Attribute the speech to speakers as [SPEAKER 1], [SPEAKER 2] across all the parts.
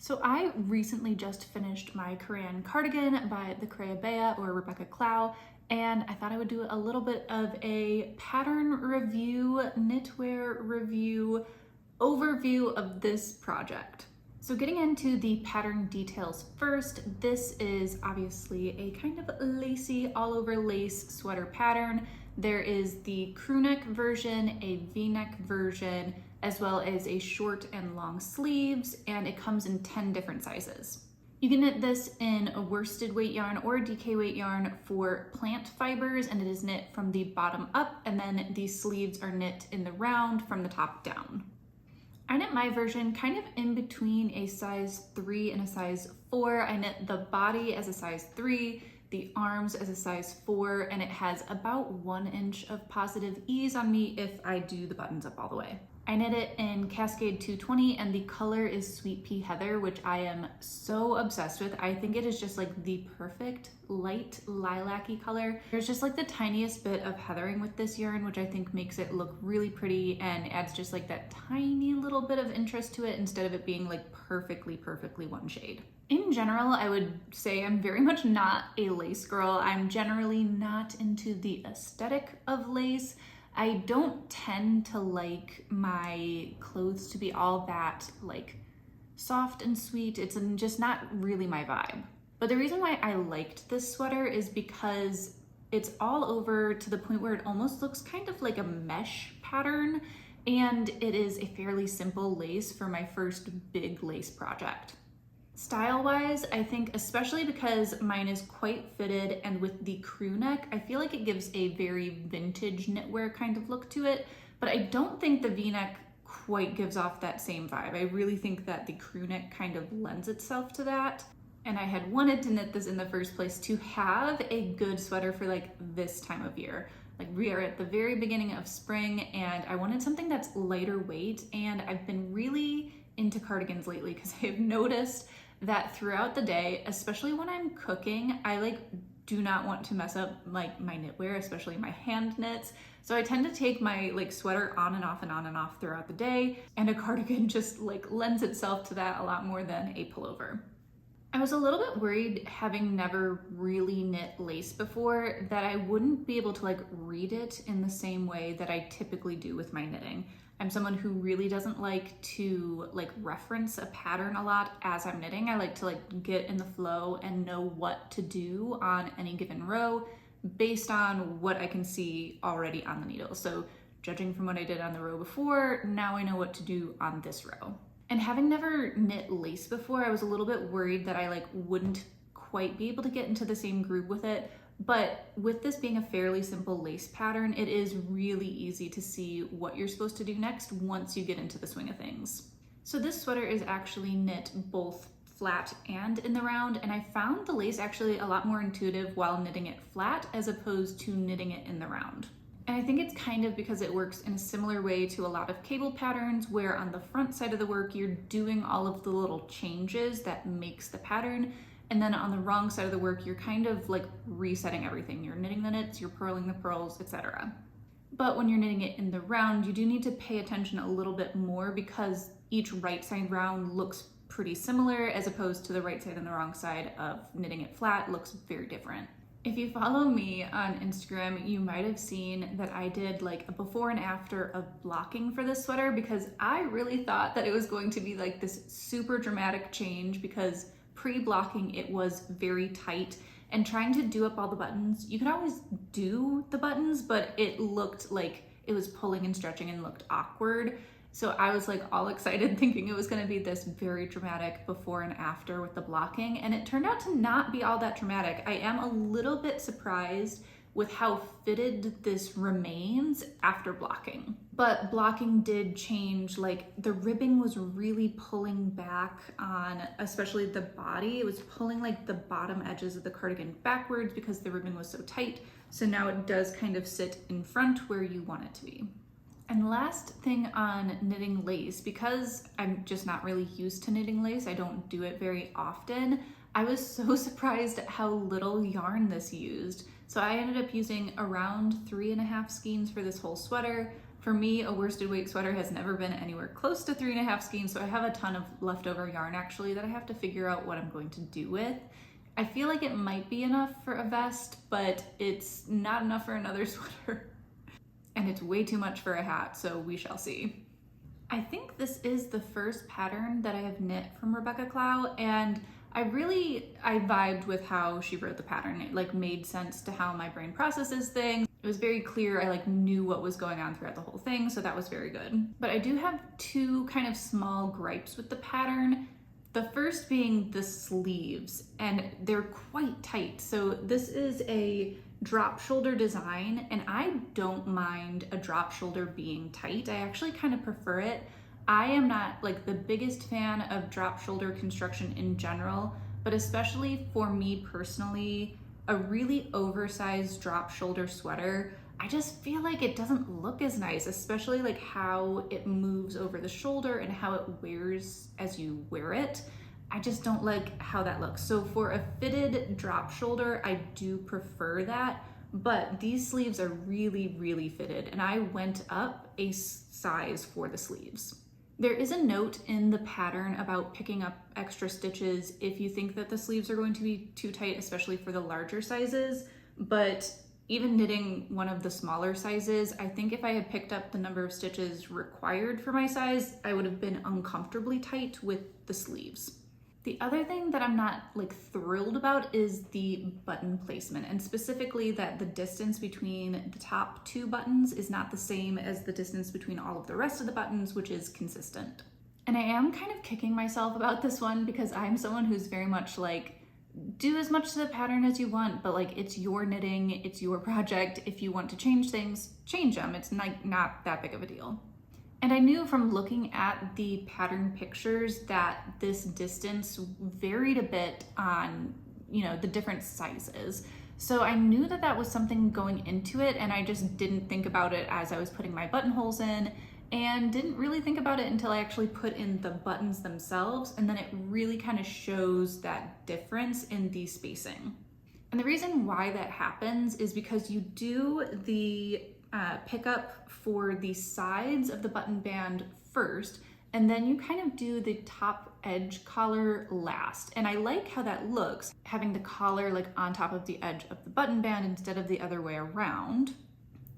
[SPEAKER 1] So I recently just finished my Corran Cardigan by the Crea Bea or Rebecca Clow, and I thought I would do a little bit of a pattern review, knitwear review, overview of this project. So getting into the pattern details first, this is obviously a kind of lacy, all over lace sweater pattern. There is the crew neck version, a V-neck version, as well as a short and long sleeves, and it comes in 10 different sizes. You can knit this in a worsted weight yarn or a DK weight yarn for plant fibers, and it is knit from the bottom up, and then the sleeves are knit in the round from the top down. I knit my version kind of in between a size 3 and a size 4. I knit the body as a size 3, the arms as a size 4, and it has about 1 inch of positive ease on me if I do the buttons up all the way. I knit it in Cascade 220 and the color is Sweet Pea Heather, which I am so obsessed with. I think it is just like the perfect light lilac-y color. There's just like the tiniest bit of heathering with this yarn, which I think makes it look really pretty and adds just like that tiny little bit of interest to it instead of it being like perfectly one shade. In general, I would say I'm very much not a lace girl. I'm generally not into the aesthetic of lace. I don't tend to like my clothes to be all that like soft and sweet. It's just not really my vibe. But the reason why I liked this sweater is because it's all over to the point where it almost looks kind of like a mesh pattern, and it is a fairly simple lace for my first big lace project. Style-wise, I think especially because mine is quite fitted and with the crew neck, I feel like it gives a very vintage knitwear kind of look to it, but I don't think the V-neck quite gives off that same vibe. I really think that the crew neck kind of lends itself to that. And I had wanted to knit this in the first place to have a good sweater for like this time of year. Like we are at the very beginning of spring and I wanted something that's lighter weight, and I've been really into cardigans lately because I have noticed that throughout the day, especially when I'm cooking, I do not want to mess up like my knitwear, especially my hand knits. So I tend to take my sweater on and off and on and off throughout the day, and a cardigan just lends itself to that a lot more than a pullover. I was a little bit worried, having never really knit lace before, that I wouldn't be able to read it in the same way that I typically do with my knitting. I'm someone who really doesn't like to reference a pattern a lot as I'm knitting. I like to get in the flow and know what to do on any given row based on what I can see already on the needle. So judging from what I did on the row before, now I know what to do on this row. And having never knit lace before, I was a little bit worried that I wouldn't quite be able to get into the same groove with it. But with this being a fairly simple lace pattern, it is really easy to see what you're supposed to do next once you get into the swing of things. So this sweater is actually knit both flat and in the round, and I found the lace actually a lot more intuitive while knitting it flat as opposed to knitting it in the round. And I think it's kind of because it works in a similar way to a lot of cable patterns, where on the front side of the work, you're doing all of the little changes that makes the pattern. And then on the wrong side of the work, you're kind of resetting everything. You're knitting the knits, you're purling the purls, etc. But when you're knitting it in the round, you do need to pay attention a little bit more because each right side round looks pretty similar, as opposed to the right side and the wrong side of knitting it flat looks very different. If you follow me on Instagram, you might have seen that I did a before and after of blocking for this sweater, because I really thought that it was going to be this super dramatic change, because pre-blocking it was very tight, and trying to do up all the buttons, you can always do the buttons, but it looked like it was pulling and stretching and looked awkward. So I was all excited thinking it was going to be this very dramatic before and after with the blocking, and it turned out to not be all that dramatic. I am a little bit surprised with how fitted this remains after blocking. But blocking did change, the ribbing was really pulling back on, especially the body. It was pulling the bottom edges of the cardigan backwards because the ribbing was so tight. So now it does kind of sit in front where you want it to be. And last thing on knitting lace, because I'm just not really used to knitting lace, I don't do it very often, I was so surprised at how little yarn this used. So I ended up using around 3.5 skeins for this whole sweater. For me, a worsted weight sweater has never been anywhere close to 3.5 skeins, so I have a ton of leftover yarn actually that I have to figure out what I'm going to do with. I feel like it might be enough for a vest, but it's not enough for another sweater. And it's way too much for a hat, so we shall see. I think this is the first pattern that I have knit from Rebecca Clow, and I vibed with how she wrote the pattern. It like made sense to how my brain processes things. It was very clear. I like knew what was going on throughout the whole thing, so that was very good. But I do have two kind of small gripes with the pattern. The first being the sleeves, and they're quite tight. So this is a drop shoulder design, and I don't mind a drop shoulder being tight. I actually kind of prefer it. I am not like the biggest fan of drop shoulder construction in general, but especially for me personally, a really oversized drop shoulder sweater, I just feel like it doesn't look as nice, especially like how it moves over the shoulder and how it wears as you wear it. I just don't like how that looks. So for a fitted drop shoulder, I do prefer that, but these sleeves are really, really fitted, and I went up a size for the sleeves. There is a note in the pattern about picking up extra stitches if you think that the sleeves are going to be too tight, especially for the larger sizes, but even knitting one of the smaller sizes, I think if I had picked up the number of stitches required for my size, I would have been uncomfortably tight with the sleeves. The other thing that I'm not like thrilled about is the button placement, and specifically that the distance between the top two buttons is not the same as the distance between all of the rest of the buttons, which is consistent. And I am kind of kicking myself about this one because I'm someone who's very much like, do as much to the pattern as you want, but like it's your knitting, it's your project. If you want to change things, change them. It's not that big of a deal. And I knew from looking at the pattern pictures that this distance varied a bit on, the different sizes. So I knew that that was something going into it, and I just didn't think about it as I was putting my buttonholes in, and didn't really think about it until I actually put in the buttons themselves, and then it really kind of shows that difference in the spacing. And the reason why that happens is because you do the pickup for the sides of the button band first, and then you kind of do the top edge collar last. And I like how that looks, having the collar like on top of the edge of the button band instead of the other way around.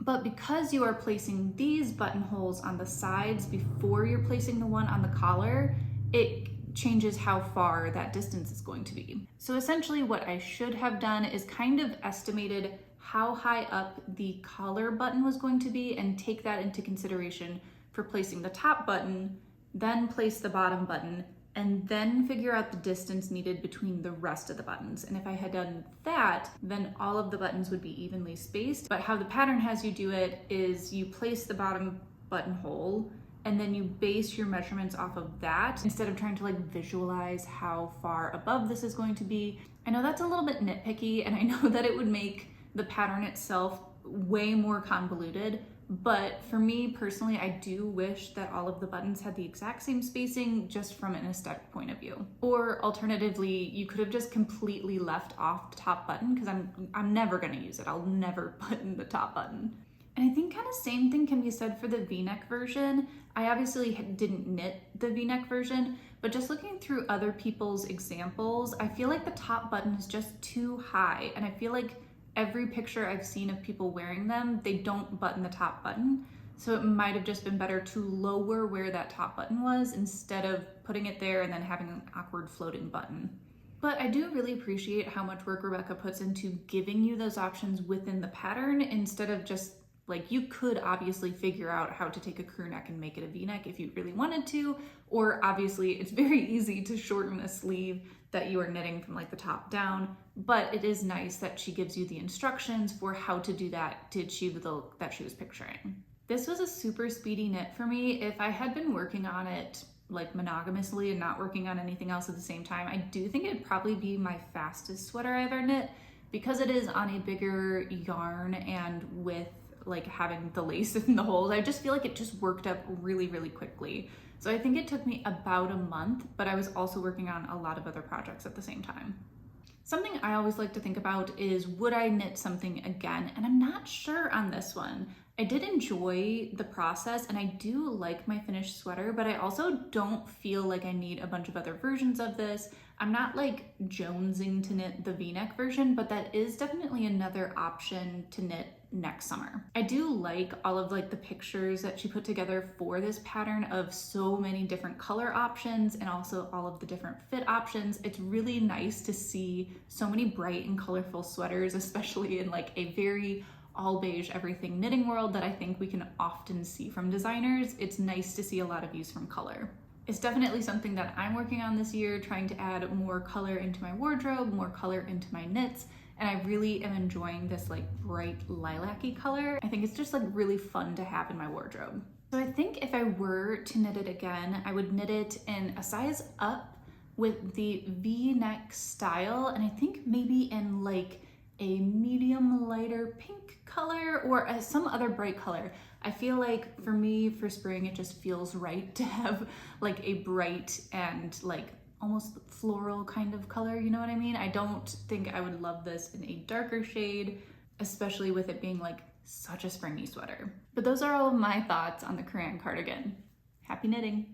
[SPEAKER 1] But because you are placing these buttonholes on the sides before you're placing the one on the collar, it changes how far that distance is going to be. So essentially what I should have done is kind of estimated how high up the collar button was going to be and take that into consideration for placing the top button, then place the bottom button, and then figure out the distance needed between the rest of the buttons. And if I had done that, then all of the buttons would be evenly spaced. But how the pattern has you do it is you place the bottom buttonhole and then you base your measurements off of that instead of trying to like visualize how far above this is going to be. I know that's a little bit nitpicky, and I know that it would make the pattern itself way more convoluted, but for me personally, I do wish that all of the buttons had the exact same spacing just from an aesthetic point of view. Or alternatively, you could have just completely left off the top button, because I'm never gonna use it. I'll never button the top button. And I think kind of same thing can be said for the V-neck version. I obviously didn't knit the V-neck version, but just looking through other people's examples, I feel like the top button is just too high, and I feel like every picture I've seen of people wearing them, they don't button the top button. So it might have just been better to lower where that top button was instead of putting it there and then having an awkward floating button. But I do really appreciate how much work Rebecca puts into giving you those options within the pattern instead of just like, you could obviously figure out how to take a crew neck and make it a V-neck if you really wanted to, or obviously it's very easy to shorten a sleeve that you are knitting from like the top down, but it is nice that she gives you the instructions for how to do that to achieve the look that she was picturing. This was a super speedy knit for me. If I had been working on it like monogamously and not working on anything else at the same time, I do think it'd probably be my fastest sweater I've ever knit, because it is on a bigger yarn and with like having the lace in the holes. I just feel like it just worked up really, really quickly. So I think it took me about a month, but I was also working on a lot of other projects at the same time. Something I always like to think about is, would I knit something again? And I'm not sure on this one. I did enjoy the process and I do like my finished sweater, but I also don't feel like I need a bunch of other versions of this. I'm not like jonesing to knit the V-neck version, but that is definitely another option to knit next summer. I do like all of like the pictures that she put together for this pattern of so many different color options and also all of the different fit options. It's really nice to see so many bright and colorful sweaters, especially in like a very all beige everything knitting world that I think we can often see from designers. It's nice to see a lot of use from color. It's definitely something that I'm working on this year, trying to add more color into my wardrobe, more color into my knits, and I really am enjoying this like bright lilac-y color. I think it's just like really fun to have in my wardrobe. So I think if I were to knit it again, I would knit it in a size up with the V-neck style, and I think maybe in like a medium lighter pink color or some other bright color. I feel like for me, for spring, it just feels right to have like a bright and like almost floral kind of color, you know what I mean? I don't think I would love this in a darker shade, especially with it being like such a springy sweater. But those are all of my thoughts on the Corran cardigan. Happy knitting!